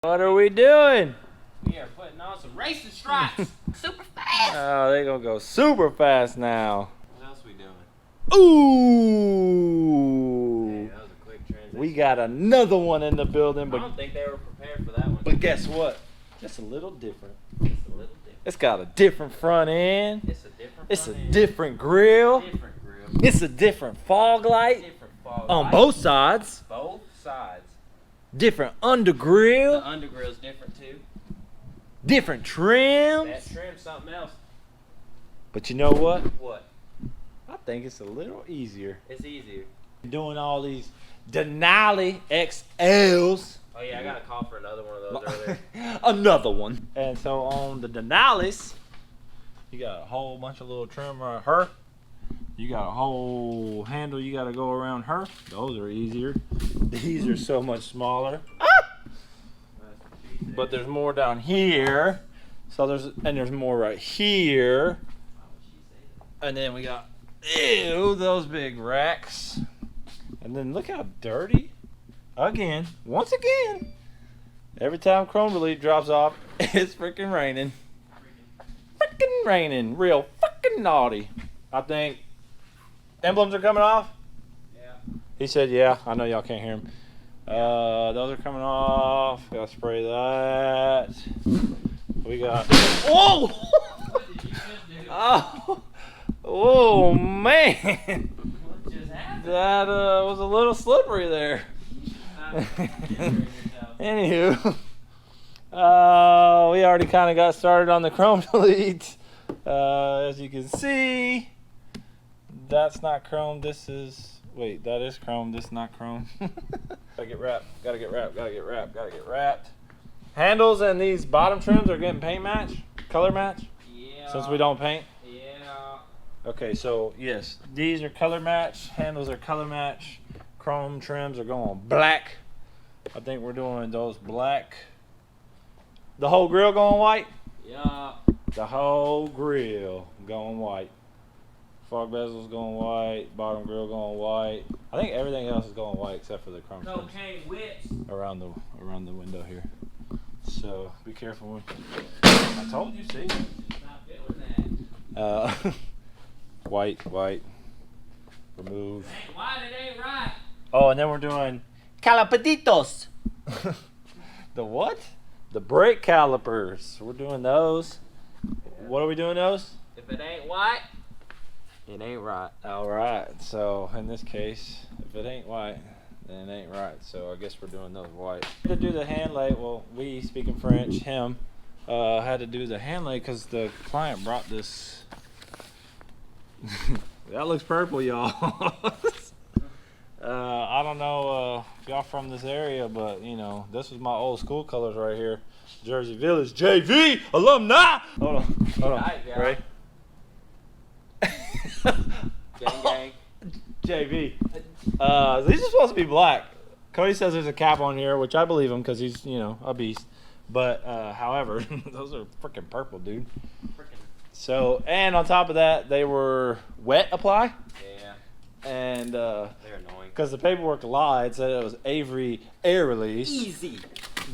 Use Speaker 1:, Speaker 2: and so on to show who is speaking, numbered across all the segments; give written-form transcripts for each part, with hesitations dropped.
Speaker 1: What are we doing?
Speaker 2: We are putting on some racing stripes. Super fast.
Speaker 1: Oh, they gonna go super fast now.
Speaker 2: What else we doing?
Speaker 1: Ooh!
Speaker 2: Hey, that was a quick transition.
Speaker 1: We got another one in the building,
Speaker 2: I
Speaker 1: but
Speaker 2: don't think they were prepared for that one.
Speaker 1: but guess what? It's a little different.
Speaker 2: It's a little different.
Speaker 1: It's got a different front end.
Speaker 2: It's a different.
Speaker 1: It's a
Speaker 2: front end.
Speaker 1: different grill.
Speaker 2: Different grill.
Speaker 1: It's a different fog light
Speaker 2: Different fog
Speaker 1: on
Speaker 2: light.
Speaker 1: both sides.
Speaker 2: Both sides.
Speaker 1: Different under grill.
Speaker 2: The under grill's different too.
Speaker 1: Different trims.
Speaker 2: That trim's something else.
Speaker 1: But you know what?
Speaker 2: What?
Speaker 1: I think it's a little easier.
Speaker 2: It's easier.
Speaker 1: Doing all these Denali XLs.
Speaker 2: Oh yeah, I got a call for another one of those earlier.
Speaker 1: Another one. And so on the Denalis, you got a whole bunch of little trim around her. You got a whole handle you got to go around her. Those are easier. These are so much smaller. But there's more down here. So there's more right here. And then we got those big racks. And then look how dirty. Once again, every time chrome relief drops off, it's freaking raining. Freaking raining. Real fucking naughty. I think emblems are coming off.
Speaker 2: Yeah.
Speaker 1: He said, yeah. I know y'all can't hear him. Those are coming off. Gotta spray that. We got. Whoa!
Speaker 2: What did you just do?
Speaker 1: Oh man!
Speaker 2: What just happened?
Speaker 1: That was a little slippery there. Anywho, we already kind of got started on the chrome delete. As you can see, that's not chrome. This is. Wait, that is chrome. This is not chrome. Gotta get wrapped. Gotta get wrapped. Gotta get wrapped. Gotta get wrapped. Handles and these bottom trims are getting paint match, color match.
Speaker 2: Yeah.
Speaker 1: Since we don't paint.
Speaker 2: Yeah.
Speaker 1: Okay, so yes, these are color match. Handles are color match. Chrome trims are going black. I think we're doing those black. The whole grill going white.
Speaker 2: Yeah.
Speaker 1: The whole grill going white. Fog bezels going white, bottom grill going white. I think everything else is going white except for the chrome trims
Speaker 2: Cocaine whips.
Speaker 1: around the window here. So be careful. I told you, see.
Speaker 2: Not feeling that.
Speaker 1: White, remove.
Speaker 2: Hey, why it ain't right?
Speaker 1: Oh, and then we're doing calapatitos. The what? The brake calipers. We're doing those. What are we doing those?
Speaker 2: If it ain't white, it ain't right.
Speaker 1: All right. So in this case, if it ain't white, then it ain't right. So I guess we're doing those white. To do the hand lay, well, we speaking French, him had to do the hand lay because the client brought this. That looks purple, y'all. I don't know if y'all from this area, but you know, this was my old school colors right here. Jersey Village JV alumni. Hold on. Ready?
Speaker 2: Gang, gang.
Speaker 1: JV. These are supposed to be black. Cody says there's a cap on here, which I believe him because he's, you know, a beast. But however, those are freaking purple, dude. So, and on top of that, they were wet apply.
Speaker 2: Yeah.
Speaker 1: And
Speaker 2: They're annoying.
Speaker 1: because the paperwork lied, said it was Avery air release.
Speaker 2: Easy.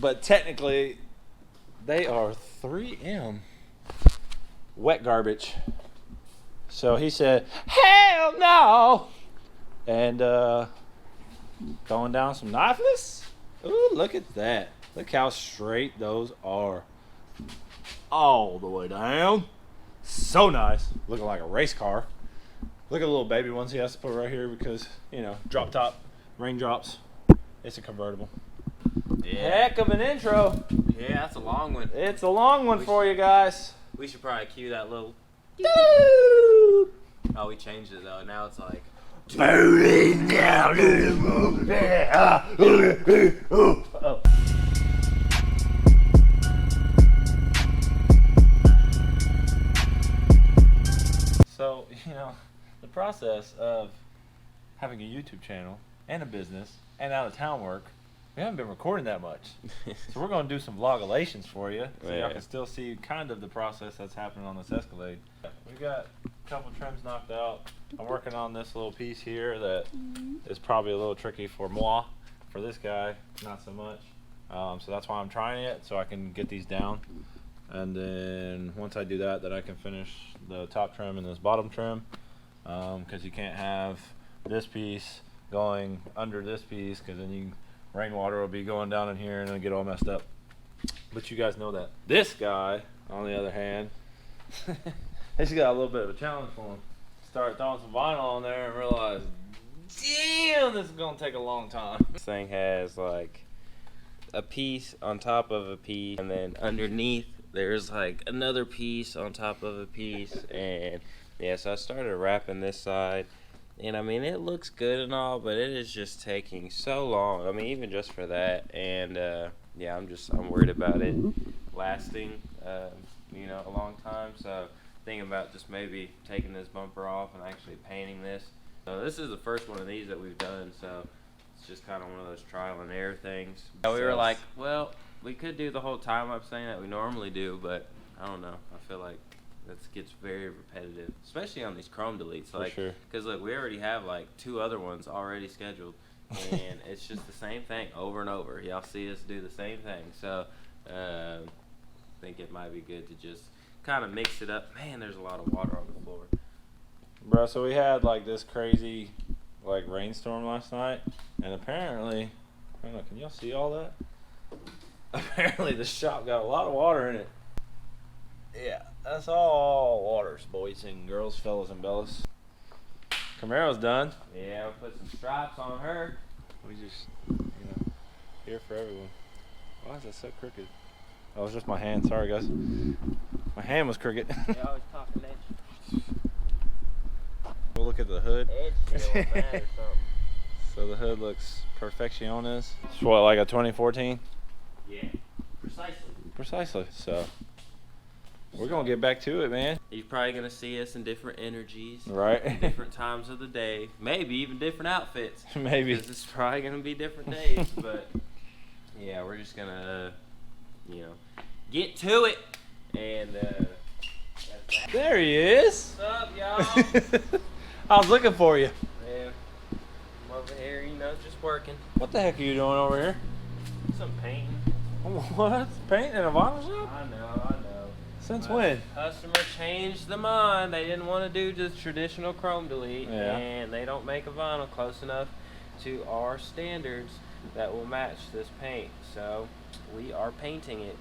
Speaker 1: But technically, they are 3M wet garbage. So he said, hell no! And going down some knifeless. Ooh, look at that. Look how straight those are. All the way down. So nice. Looking like a race car. Look at the little baby ones he has to put right here because, you know, drop top, raindrops. It's a convertible.
Speaker 2: Yeah.
Speaker 1: Heck of an intro.
Speaker 2: Yeah, that's a long one.
Speaker 1: It's a long one for you guys.
Speaker 2: We should probably cue that little. Oh, we changed it though. Now it's like.
Speaker 1: Oh. So, you know, the process of having a YouTube channel and a business and out of town work, we haven't been recording that much. So we're going to do some vlogalations for you so y'all can still see kind of the process that's happening on this Escalade. We got a couple trims knocked out. I'm working on this little piece here that is probably a little tricky for moi. For this guy, not so much. So that's why I'm trying it, so I can get these down. And then once I do that, then I can finish the top trim and this bottom trim, because you can't have this piece going under this piece, because then rainwater will be going down in here and it'll get all messed up. But you guys know that. This guy, on the other hand, he's got a little bit of a challenge for him. Start throwing some vinyl on there and realize, damn, this is gonna take a long time.
Speaker 3: This thing has like a piece on top of a piece, and then underneath there's like another piece on top of a piece. And yeah, so I started wrapping this side, and I mean, it looks good and all, but it is just taking so long. I mean, even just for that. And yeah, I'm worried about it lasting you know, a long time. So thinking about just maybe taking this bumper off and actually painting this. So this is the first one of these that we've done, so it's just kind of one of those trial and error things. So we were like, well, we could do the whole time-lapse thing that we normally do, but I don't know. I feel like that gets very repetitive, especially on these chrome deletes. Like, because look, we already have like 2 other ones already scheduled, and it's just the same thing over and over. Y'all see us do the same thing, so I think it might be good to just kind of mix it up. Man, there's a lot of water on the floor.
Speaker 1: Bro, so we had like this crazy like rainstorm last night, and apparently, I don't know, can y'all see all that? Apparently the shop got a lot of water in it. Yeah, that's all waters, boys and girls, fellas and bellas. Camaro's done.
Speaker 3: Yeah, we'll put some stripes on her.
Speaker 1: We just, you know, here for everyone. Why is that so crooked? Oh, it's just my hand. Sorry, guys. My hand was crooked.
Speaker 3: You're always talking edge.
Speaker 1: We'll look at the hood.
Speaker 3: Edge still on that or something.
Speaker 1: So the hood looks perfecciones. It's what, like a 2014?
Speaker 3: Yeah, precisely.
Speaker 1: Precisely. So we're gonna get back to it, man.
Speaker 3: You're probably gonna see us in different energies,
Speaker 1: Right?
Speaker 3: different times of the day, maybe even different outfits.
Speaker 1: Maybe.
Speaker 3: Because it's probably gonna be different days, but yeah, we're just gonna, you know, get to it. And
Speaker 1: there he is.
Speaker 3: what's up, y'all?
Speaker 1: I was looking for you.
Speaker 3: Yeah, I'm over here, you know, just working.
Speaker 1: What the heck are you doing over here?
Speaker 3: Some painting.
Speaker 1: What? Paint in a vinyl shop?
Speaker 3: I know.
Speaker 1: Since
Speaker 3: But
Speaker 1: when?
Speaker 3: Customer changed the mind. They didn't want to do just traditional chrome delete,
Speaker 1: Yeah.
Speaker 3: and they don't make a vinyl close enough to our standards that will match this paint. So we are painting it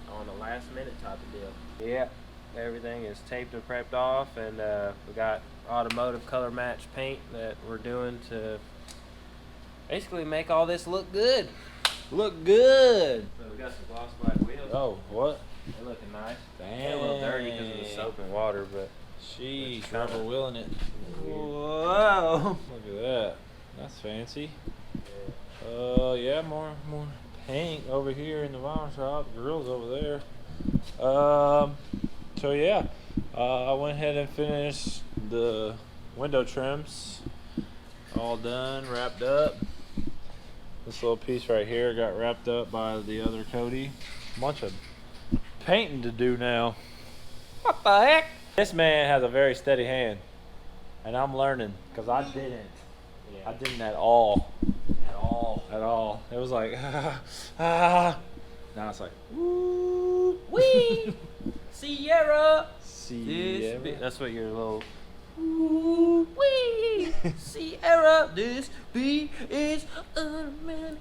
Speaker 3: on a last minute type of deal. Yeah, everything is taped and prepped off, and we got automotive color match paint that we're doing to basically make all this look good.
Speaker 1: Look good.
Speaker 3: So we got some gloss black wheels.
Speaker 1: Oh, what?
Speaker 3: They're looking nice.
Speaker 1: Dang.
Speaker 3: They're a little dirty because of the soap and water, but
Speaker 1: Sheesh, rubber wheeling it.
Speaker 3: whoa!
Speaker 1: Look at that. That's fancy.
Speaker 3: Yeah.
Speaker 1: Yeah, more paint over here in the vinyl shop. Grills over there. So yeah, I went ahead and finished the window trims. All done, wrapped up. This little piece right here got wrapped up by the other Cody. Bunch of painting to do now.
Speaker 3: What the heck?
Speaker 1: This man has a very steady hand, and I'm learning because I didn't.
Speaker 3: Yeah.
Speaker 1: I didn't at all.
Speaker 3: At all.
Speaker 1: It was like Now it's like woo
Speaker 3: Wee! Sierra!
Speaker 1: Sierra.
Speaker 3: That's what your little wee! Sierra! This beat is unmanaged.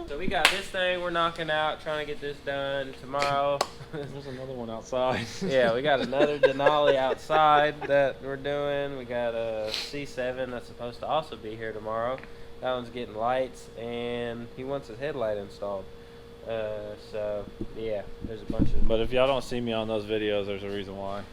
Speaker 3: So we got this thing we're knocking out, trying to get this done tomorrow.
Speaker 1: There's another one outside.
Speaker 3: Yeah, we got another Denali outside that we're doing. We got a C7 that's supposed to also be here tomorrow. That one's getting lights, and he wants his headlight installed. So yeah, there's a bunch of.
Speaker 1: But if y'all don't see me on those videos, there's a reason why.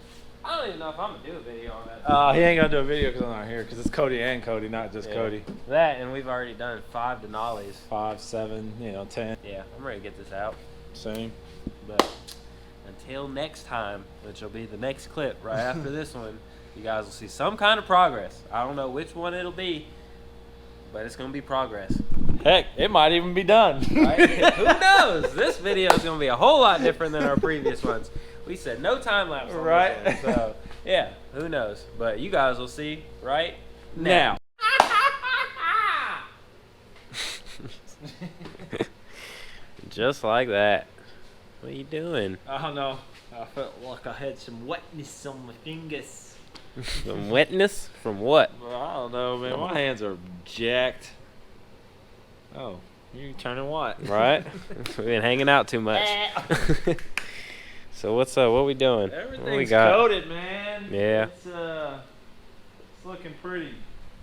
Speaker 3: I don't even know if I'm gonna do a video on that.
Speaker 1: He ain't gonna do a video because I'm not here. Because it's Cody and Cody, not just
Speaker 3: Yeah.
Speaker 1: Cody.
Speaker 3: That, and we've already done 5 Denali's.
Speaker 1: 5, 7, 10.
Speaker 3: Yeah, I'm ready to get this out.
Speaker 1: Same.
Speaker 3: But until next time, which will be the next clip right after this one, you guys will see some kind of progress. I don't know which one it'll be, but it's gonna be progress.
Speaker 1: Heck, it might even be done.
Speaker 3: Right? Who knows? This video is gonna be a whole lot different than our previous ones. We said no time lapse on
Speaker 1: Right.
Speaker 3: this one, so yeah, who knows? But you guys will see right
Speaker 1: Now.
Speaker 3: Just like that. What are you doing?
Speaker 1: I don't know. I felt like I had some wetness on my fingers.
Speaker 3: Some wetness? From what?
Speaker 1: Well, I don't know, man. My hands are jacked. Oh, you're turning white.
Speaker 3: Right? We've been hanging out too much. So what's up? What we doing?
Speaker 1: Everything's
Speaker 3: what we got?
Speaker 1: coated, man.
Speaker 3: Yeah.
Speaker 1: It's looking pretty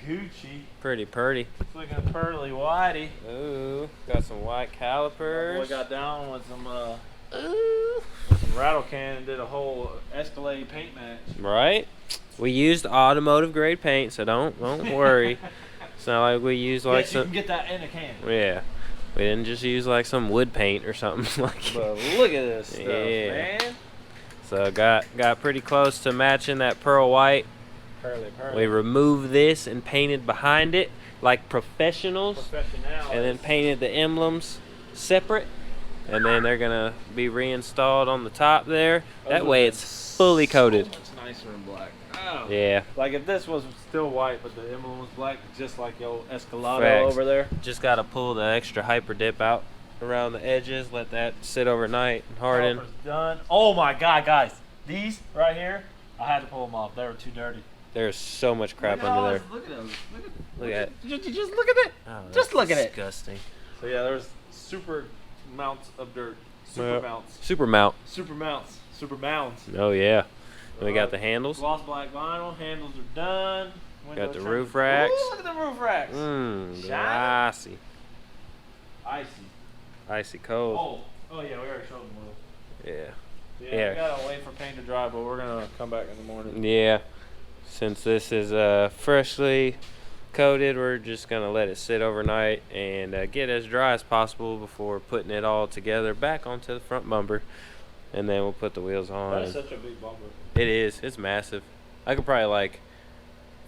Speaker 1: Gucci.
Speaker 3: Pretty purty.
Speaker 1: It's looking pearly whitey.
Speaker 3: Ooh, got some white calipers.
Speaker 1: We got down with some
Speaker 3: Ooh.
Speaker 1: rattle can and did a whole Escalade paint match.
Speaker 3: Right? We used automotive grade paint, so don't worry. It's not like we used like
Speaker 1: Yes, you
Speaker 3: some.
Speaker 1: can get that in a can.
Speaker 3: Yeah. We didn't just use like some wood paint or something like.
Speaker 1: But look at this stuff,
Speaker 3: Yeah.
Speaker 1: man.
Speaker 3: So got pretty close to matching that pearl white.
Speaker 1: Pearly.
Speaker 3: We removed this and painted behind it like professionals,
Speaker 1: Professional.
Speaker 3: and then painted the emblems separate, and then they're gonna be reinstalled on the top there. That way it's fully coated.
Speaker 1: So much nicer in black. Oh.
Speaker 3: Yeah.
Speaker 1: Like if this was still white, but the emblem was black, just like your Escalade
Speaker 3: Facts.
Speaker 1: over there.
Speaker 3: Just gotta pull the extra hyper dip out around the edges, let that sit overnight and harden.
Speaker 1: Caliper's done. Oh my God, guys! These right here, I had to pull them off. They were too dirty.
Speaker 3: There's so much crap
Speaker 1: Look at
Speaker 3: under
Speaker 1: all
Speaker 3: there.
Speaker 1: this- Look at those.
Speaker 3: Look at it.
Speaker 1: Just look at it.
Speaker 3: Oh,
Speaker 1: Just look at it.
Speaker 3: Disgusting.
Speaker 1: So yeah, there's super mounts of dirt. Super
Speaker 3: Yep.
Speaker 1: mounts.
Speaker 3: Super mount.
Speaker 1: Super mounts. Super mounds.
Speaker 3: Oh yeah. We got the handles.
Speaker 1: Gloss black vinyl. Handles are done. Window
Speaker 3: Got the
Speaker 1: trim.
Speaker 3: roof racks.
Speaker 1: Ooh, look at the roof racks.
Speaker 3: Mmm,
Speaker 1: Shiny.
Speaker 3: icy.
Speaker 1: Icy.
Speaker 3: Icy cold.
Speaker 1: Oh yeah, we already showed them wheels.
Speaker 3: Yeah.
Speaker 1: Yeah,
Speaker 3: Yeah.
Speaker 1: we gotta wait for paint to dry, but we're gonna come back in the morning.
Speaker 3: Yeah. Since this is freshly coated, we're just gonna let it sit overnight and get as dry as possible before putting it all together back onto the front bumper, and then we'll put the wheels on.
Speaker 1: That's such a big bumper.
Speaker 3: It is. It's massive. I could probably like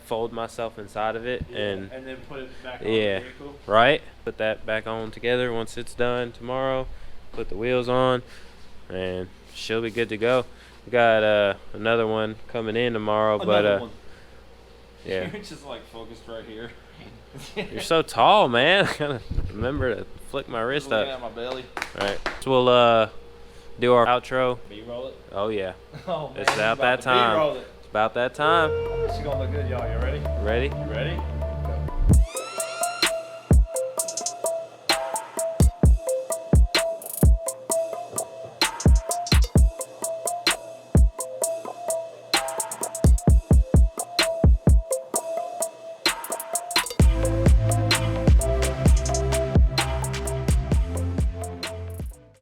Speaker 3: fold myself inside of it and
Speaker 1: then put it back on
Speaker 3: yeah,
Speaker 1: the vehicle.
Speaker 3: right. Put that back on together once it's done tomorrow. Put the wheels on, and she'll be good to go. We got another one coming in tomorrow,
Speaker 1: Another one.
Speaker 3: yeah.
Speaker 1: You're just like focused right here.
Speaker 3: You're so tall, man. I gotta remember to flick my wrist
Speaker 1: Looking
Speaker 3: up.
Speaker 1: at my belly.
Speaker 3: All right. So we'll do our outro.
Speaker 1: B-roll it.
Speaker 3: Oh yeah,
Speaker 1: Oh man,
Speaker 3: It's about that
Speaker 1: to
Speaker 3: time.
Speaker 1: B-roll it.
Speaker 3: it's about that time.
Speaker 1: This is gonna look good, y'all. You ready?
Speaker 3: Ready?
Speaker 1: You ready?